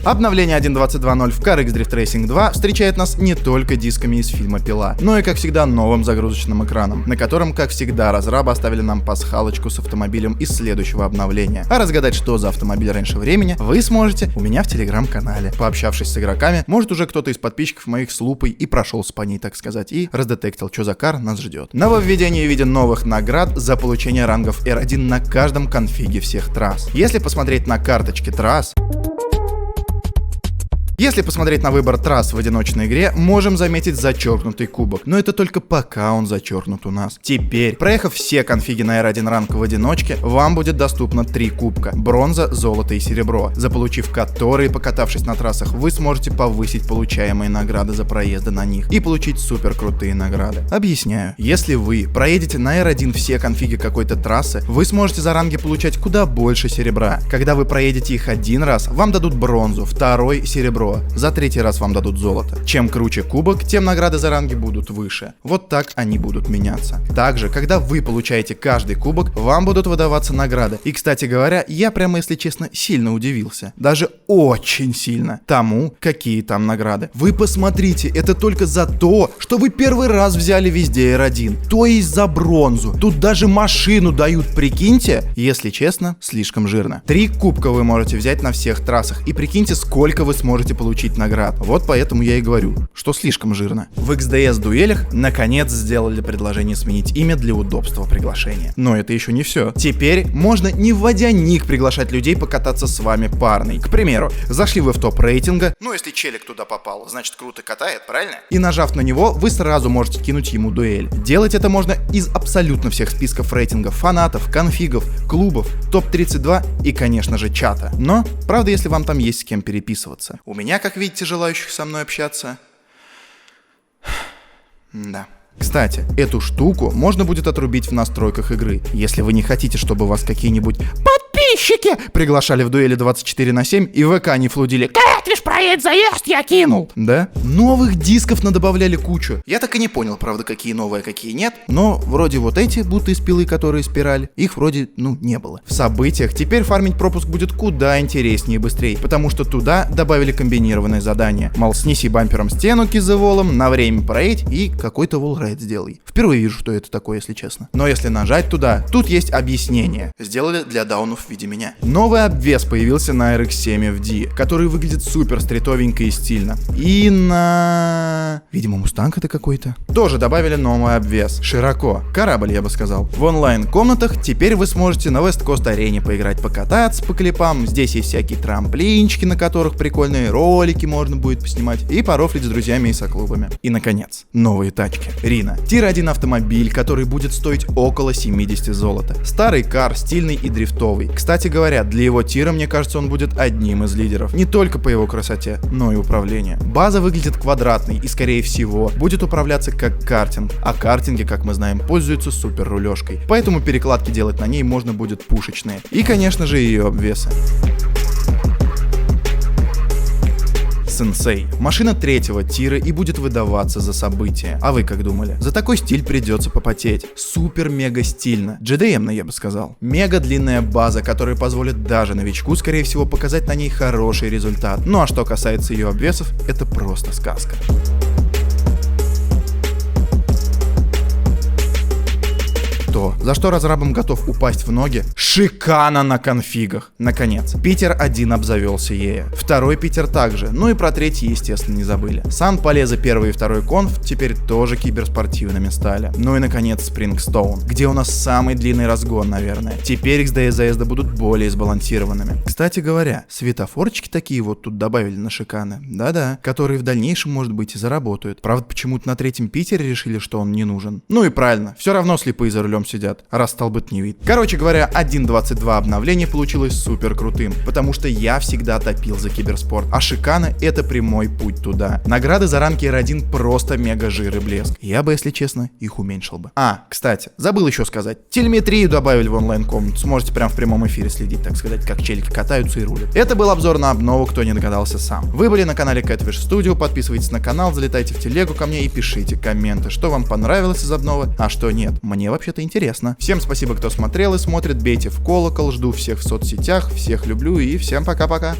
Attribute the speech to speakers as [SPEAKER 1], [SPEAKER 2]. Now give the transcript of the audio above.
[SPEAKER 1] Обновление 1.22.0 в CarX Drift Racing 2 встречает нас не только дисками из фильма «Пила», но и, как всегда, новым загрузочным экраном, на котором, как всегда, разрабы оставили нам пасхалочку с автомобилем из следующего обновления. А разгадать, что за автомобиль раньше времени, вы сможете у меня в телеграм-канале. Пообщавшись с игроками, может, уже кто-то из подписчиков моих с лупой и прошел по ней, так сказать, и раздетектил, что за кар нас ждет. Нововведение в виде новых наград за получение рангов R1 на каждом конфиге всех трасс. Если посмотреть на карточки трасс, Если посмотреть на выбор трасс в одиночной игре, можем заметить зачеркнутый кубок, но это только пока он зачеркнут у нас. Теперь, проехав все конфиги на R1 ранг в одиночке, вам будет доступно 3 кубка: бронза, золото и серебро, заполучив которые, покатавшись на трассах, вы сможете повысить получаемые награды за проезды на них и получить супер крутые награды. Объясняю. Если вы проедете на R1 все конфиги какой-то трассы, вы сможете за ранги получать куда больше серебра. Когда вы проедете их один раз, вам дадут бронзу, второй — серебро, за третий раз вам дадут золото. Чем круче кубок, тем награды за ранги будут выше. Вот так они будут меняться. Также, когда вы получаете каждый кубок, вам будут выдаваться награды. И, кстати говоря, я прямо, если честно, сильно удивился. Даже очень сильно тому, какие там награды. Вы посмотрите, это только за то, что вы первый раз взяли везде R1. То есть за бронзу. Тут даже машину дают, прикиньте. Если честно, слишком жирно. 3 кубка вы можете взять на всех трассах. И прикиньте, сколько вы сможете получить наград. Вот поэтому я и говорю, что слишком жирно. В XDS дуэлях наконец сделали предложение сменить имя для удобства приглашения. Но это еще не все. Теперь можно, не вводя ник, приглашать людей покататься с вами парной. К примеру, зашли вы в топ рейтинга, ну если челик туда попал, значит круто катает, правильно? И нажав на него, вы сразу можете кинуть ему дуэль. Делать это можно из абсолютно всех списков рейтингов, фанатов, конфигов, клубов, топ-32 и, конечно же, чата. Но, правда, если вам там есть с кем переписываться. У меня, как видите, желающих со мной общаться. Да. Кстати, эту штуку можно будет отрубить в настройках игры, если вы не хотите, чтобы вас какие-нибудь подписчики приглашали в дуэли 24/7 и в ВК не флудили: «Кэтвиш, проедь заезд, я кинул!» Да? Новых дисков надобавляли кучу. Я так и не понял, правда, какие новые, а какие нет. Но вроде вот эти, будто из пилы, которые спираль, их вроде, не было. В событиях теперь фармить пропуск будет куда интереснее и быстрее, потому что туда добавили комбинированное задание. Мол, снеси бампером стену кизыволом, на время проедь и какой-то волрайд сделай. Впервые вижу, что это такое, если честно. Но если нажать туда, тут есть объяснение. Сделали для даунов в виде меня. Новый обвес появился на RX-7 FD, который выглядит супер стритовенько и стильно. И на... видимо, мустанг это какой-то. Тоже добавили новый обвес. Широко. Корабль, я бы сказал. В онлайн-комнатах теперь вы сможете на West Coast арене поиграть, покататься по клипам. Здесь есть всякие трамплинчики, на которых прикольные ролики можно будет поснимать. И порофлить с друзьями и соклубами. И, наконец, новые тачки. Рина. Тир-1 автомобиль, который будет стоить около 70 золота. Старый кар, стильный и дрифтовый. Кстати говоря, для его тира, мне кажется, он будет одним из лидеров. Не только по его красоте, но и управлению. База выглядит квадратной и, скорее всего, будет управляться как картинг. А картинги, как мы знаем, пользуются супер рулежкой. Поэтому перекладки делать на ней можно будет пушечные. И, конечно же, ее обвесы. Сенсей. Машина 3-го тира и будет выдаваться за события. А вы как думали? За такой стиль придется попотеть. Супер-мега стильно. GDM-но, я бы сказал. Мега длинная база, которая позволит даже новичку, скорее всего, показать на ней хороший результат. Ну а что касается ее обвесов, это просто сказка. То, за что разрабам готов упасть в ноги, шикана на конфигах. Наконец, Питер 1 обзавелся ею. Второй Питер также, ну и про третий, естественно, не забыли. Сан-Полеза 1 и 2 конф теперь тоже киберспортивными стали. Ну и, наконец, Спрингстоун, где у нас самый длинный разгон, наверное. Теперь XDS заезды будут более сбалансированными. Кстати говоря, светофорчики такие вот тут добавили на шиканы. Да-да, которые в дальнейшем, может быть, и заработают. Правда, почему-то на 3-м Питере решили, что он не нужен. Ну и правильно, все равно слепые за рулем сидят, раз столбыт не вид. Короче говоря, 1.22 обновление получилось супер крутым, потому что я всегда топил за киберспорт, а шиканы — это прямой путь туда. Награды за ранки R1 просто мега жир и блеск. Я бы, если честно, их уменьшил бы. Кстати, забыл еще сказать, телеметрию добавили в онлайн-комнату, сможете прям в прямом эфире следить, так сказать, как челики катаются и рулят. Это был обзор на обнову, кто не догадался сам. Вы были на канале Catfish Studio, подписывайтесь на канал, залетайте в телегу ко мне и пишите комменты, что вам понравилось из обновы, а что нет. Мне вообще-то интересно. Всем спасибо, кто смотрел и смотрит, бейте в колокол, жду всех в соцсетях, всех люблю и всем пока-пока.